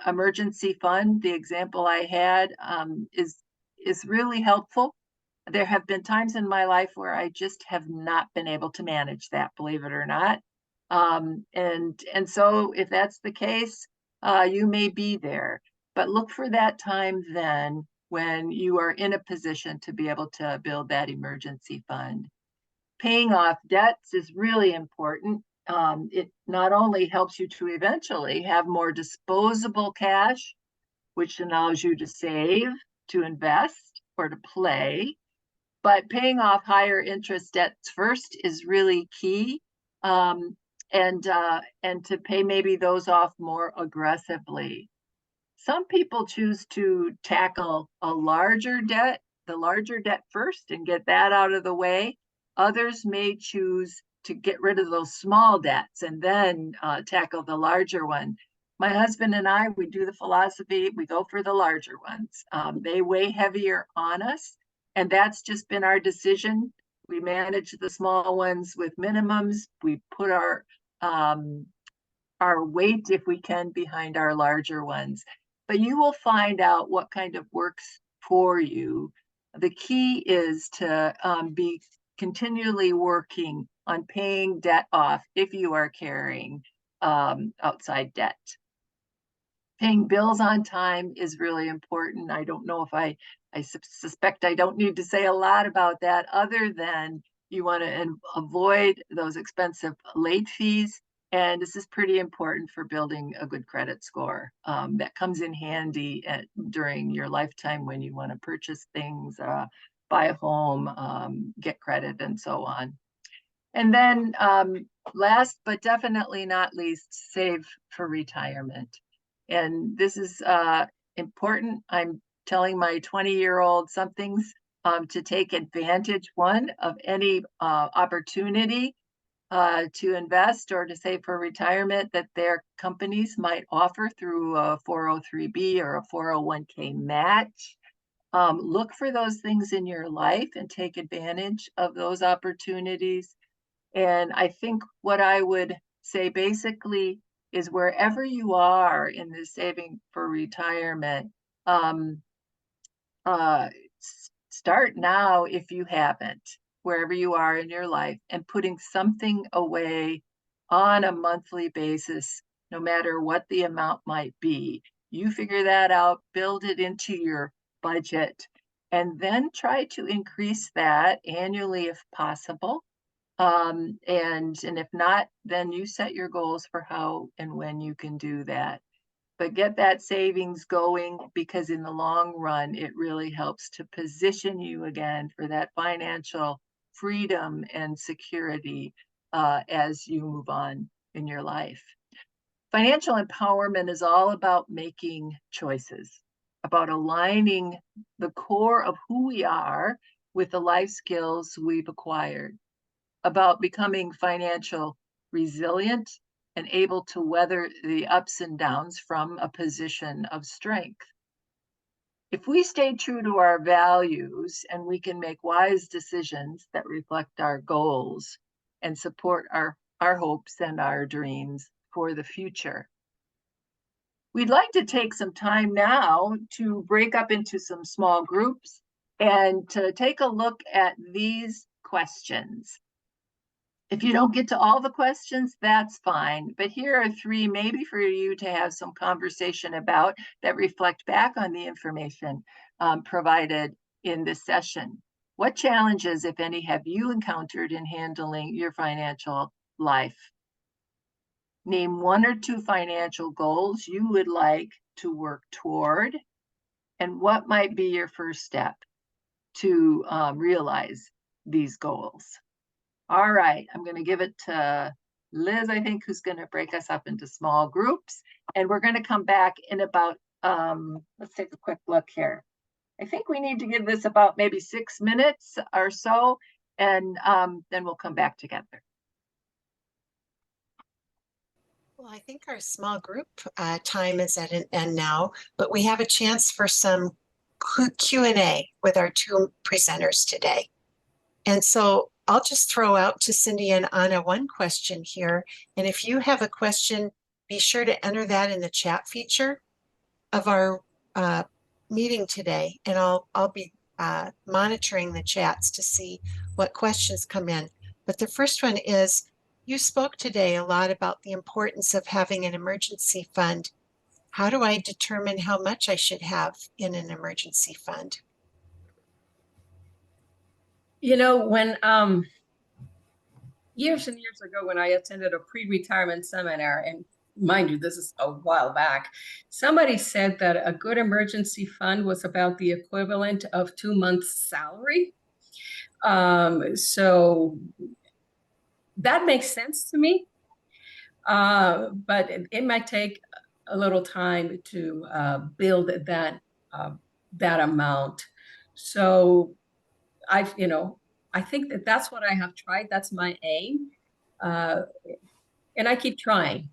Emergency fund, the example I had, is really helpful. There have been times in my life where I just have not been able to manage that, believe it or not. And so if that's the case, you may be there, but look for that time then when you are in a position to be able to build that emergency fund. Paying off debts is really important. It not only helps you to eventually have more disposable cash, which allows you to save, to invest, or to play, but paying off higher interest debts first is really key, and to pay maybe those off more aggressively. Some people choose to tackle the larger debt first and get that out of the way. Others may choose to get rid of those small debts and then tackle the larger one. My husband and I, we do the philosophy, we go for the larger ones. They weigh heavier on us, and that's just been our decision. We manage the small ones with minimums. We put our weight, if we can, behind our larger ones. But you will find out what kind of works for you. The key is to be continually working on paying debt off if you are carrying outside debt. Paying bills on time is really important. I don't know if I suspect I don't need to say a lot about that, other than you want to avoid those expensive late fees And this is pretty important for building a good credit score that comes in handy during your lifetime when you want to purchase things, buy a home, get credit, and so on. And then last but definitely not least, save for retirement. And this is important. I'm telling my 20-year-old somethings to take advantage, one, of any opportunity to invest or to save for retirement that their companies might offer through a 403B or a 401k match. Look for those things in your life and take advantage of those opportunities. And I think what I would say basically is wherever you are in the saving for retirement, start now if you haven't, wherever you are in your life, and putting something away on a monthly basis, no matter what the amount might be. You figure that out, build it into your budget, and then try to increase that annually if possible. And if not, then you set your goals for how and when you can do that. But get that savings going, because in the long run, it really helps to position you again for that financial freedom and security as you move on in your life. Financial empowerment is all about making choices, about aligning the core of who we are with the life skills we've acquired, about becoming financial resilient and able to weather the ups and downs from a position of strength. If we stay true to our values and we can make wise decisions that reflect our goals and support our hopes and our dreams for the future. We'd like to take some time now to break up into some small groups and to take a look at these questions. If you don't get to all the questions, that's fine. But here are three maybe for you to have some conversation about that reflect back on the information provided in this session. What challenges, if any, have you encountered in handling your financial life? Name one or two financial goals you would like to work toward, and what might be your first step to realize these goals. All right, I'm going to give it to Liz, I think, who's going to break us up into small groups. And we're going to come back in about, let's take a quick look here. I think we need to give this about maybe 6 minutes or so, and then we'll come back together. Well, I think our small group time is at an end now, but we have a chance for some Q&A with our two presenters today. And so I'll just throw out to Cindy and Anna one question here. And if you have a question, be sure to enter that in the chat feature of our meeting today. And I'll be monitoring the chats to see what questions come in. But the first one is, you spoke today a lot about the importance of having an emergency fund. How do I determine how much I should have in an emergency fund? You know, when years and years ago, when I attended a pre-retirement seminar, and mind you, this is a while back, somebody said that a good emergency fund was about the equivalent of 2 months' salary. So that makes sense to me, but it might take a little time to build that amount. So I think that's what I have tried. That's my aim. And I keep trying.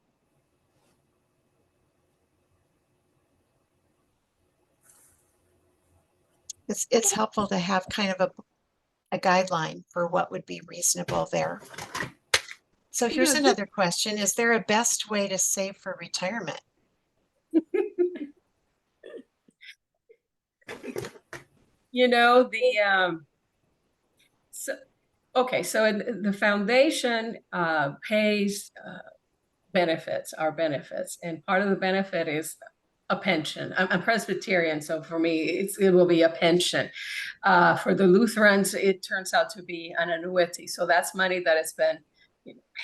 It's helpful to have kind of a guideline for what would be reasonable there. So here's another question. Is there a best way to save for retirement? You know, so the foundation pays our benefits, and part of the benefit is a pension. I'm Presbyterian, so for me, it will be a pension. For the Lutherans, it turns out to be an annuity. So that's money that has been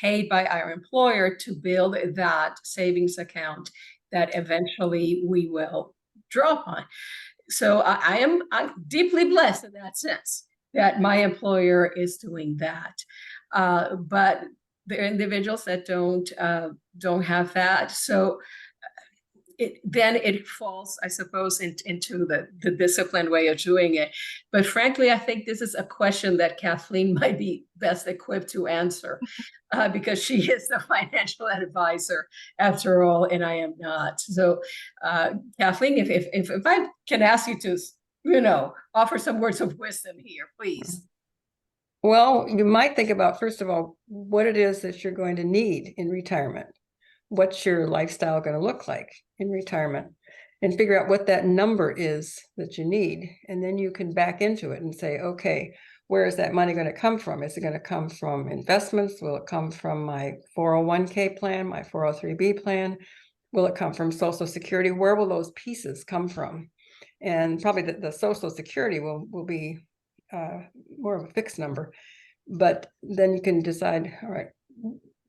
paid by our employer to build that savings account that eventually we will draw upon. So I'm deeply blessed in that sense that my employer is doing that. But there are individuals that don't have that. So then it falls, I suppose, into the disciplined way of doing it. But frankly, I think this is a question that Kathleen might be best equipped to answer because she is the financial advisor after all, and I am not. So Kathleen, if I can ask you to, offer some words of wisdom here, please. Well, you might think about, first of all, what it is that you're going to need in retirement. What's your lifestyle going to look like in retirement, and figure out what that number is that you need. And then you can back into it and say, okay, where is that money going to come from? Is it going to come from investments? Will it come from my 401k plan, my 403b plan? Will it come from Social Security? Where will those pieces come from? And probably the Social Security will be more of a fixed number. But then you can decide, all right,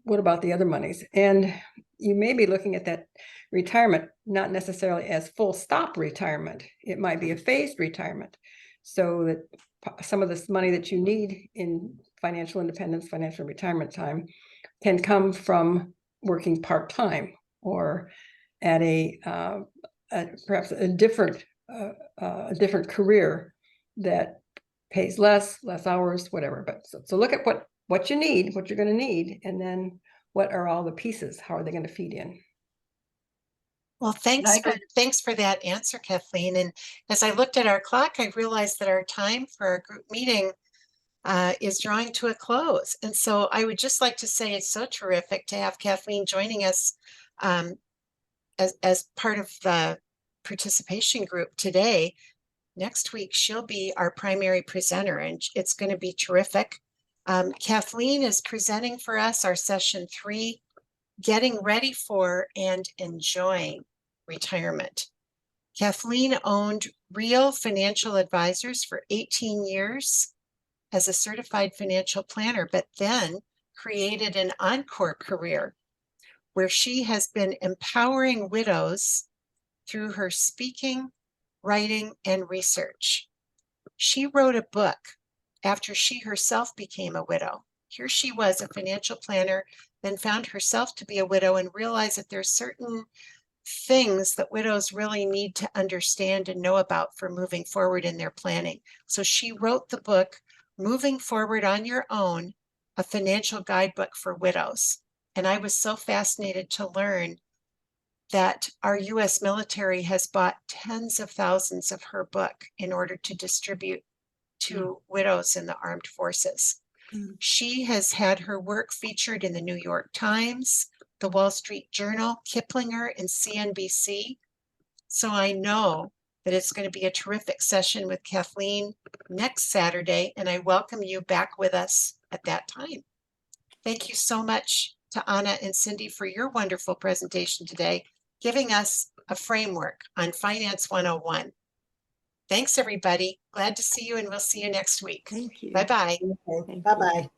what about the other monies? And you may be looking at that retirement not necessarily as full stop retirement. It might be a phased retirement, so that some of this money that you need in financial independence, financial retirement time, can come from working part-time or at perhaps a different career that pays less hours, whatever. But so look at what you need, what you're going to need, and then what are all the pieces? How are they going to feed in? Well, thanks for that answer, Kathleen. And as I looked at our clock, I realized that our time for our group meeting is drawing to a close. And so I would just like to say it's so terrific to have Kathleen joining us as part of the participation group today. Next week, she'll be our primary presenter, and it's going to be terrific. Kathleen is presenting for us our session 3, Getting Ready for and Enjoying Retirement. Kathleen owned Real Financial Advisors for 18 years as a certified financial planner, but then created an encore career where she has been empowering widows through her speaking, writing, and research. She wrote a book after she herself became a widow. Here she was, a financial planner, then found herself to be a widow and realized that there's certain things that widows really need to understand and know about for moving forward in their planning. So she wrote the book, Moving Forward on Your Own, a financial guidebook for widows. And I was so fascinated to learn that our U.S. military has bought tens of thousands of her book in order to distribute to widows in the armed forces. She has had her work featured in the New York Times, the Wall Street Journal, Kiplinger, and CNBC. So I know that it's going to be a terrific session with Kathleen next Saturday, and I welcome you back with us at that time. Thank you so much to Anna and Cindy for your wonderful presentation today, giving us a framework on Finance 101. Thanks, everybody. Glad to see you, and we'll see you next week. Thank you. Bye-bye. Okay. Bye-bye.